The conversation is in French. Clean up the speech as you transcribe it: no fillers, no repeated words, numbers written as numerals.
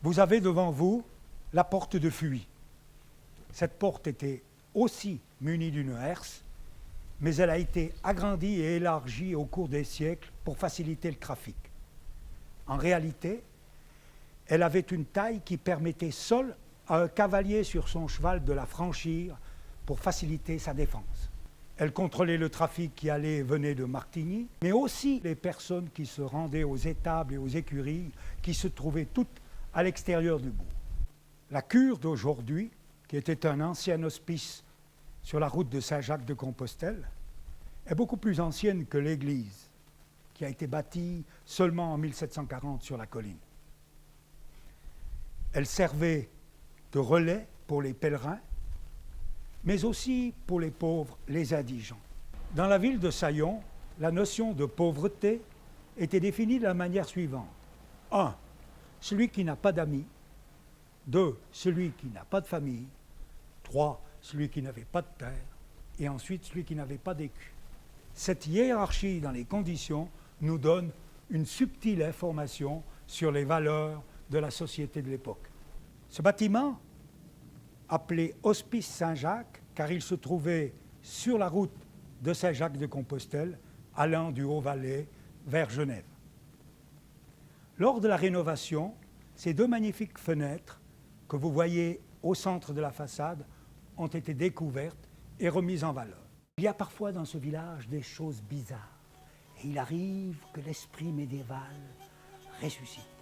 Vous avez devant vous la porte de Fuy. Cette porte était aussi munie d'une herse, mais elle a été agrandie et élargie au cours des siècles pour faciliter le trafic. En réalité, elle avait une taille qui permettait seul à un cavalier sur son cheval de la franchir pour faciliter sa défense. Elle contrôlait le trafic qui allait et venait de Martigny, mais aussi les personnes qui se rendaient aux étables et aux écuries qui se trouvaient toutes à l'extérieur du bourg. La cure d'aujourd'hui, qui était un ancien hospice sur la route de Saint-Jacques-de-Compostelle, est beaucoup plus ancienne que l'église, qui a été bâtie seulement en 1740 sur la colline. Elle servait de relais pour les pèlerins, mais aussi pour les pauvres, les indigents. Dans la ville de Saillon, la notion de pauvreté était définie de la manière suivante. 1. Celui qui n'a pas d'amis. 2. Celui qui n'a pas de famille. 3. Celui qui n'avait pas de terre. Et ensuite, celui qui n'avait pas d'écu. Cette hiérarchie dans les conditions nous donne une subtile information sur les valeurs de la société de l'époque. Ce bâtiment, appelé Hospice Saint-Jacques, car il se trouvait sur la route de Saint-Jacques-de-Compostelle, allant du Haut-Valais vers Genève. Lors de la rénovation, ces deux magnifiques fenêtres que vous voyez au centre de la façade ont été découvertes et remises en valeur. Il y a parfois dans ce village des choses bizarres, et il arrive que l'esprit médiéval ressuscite.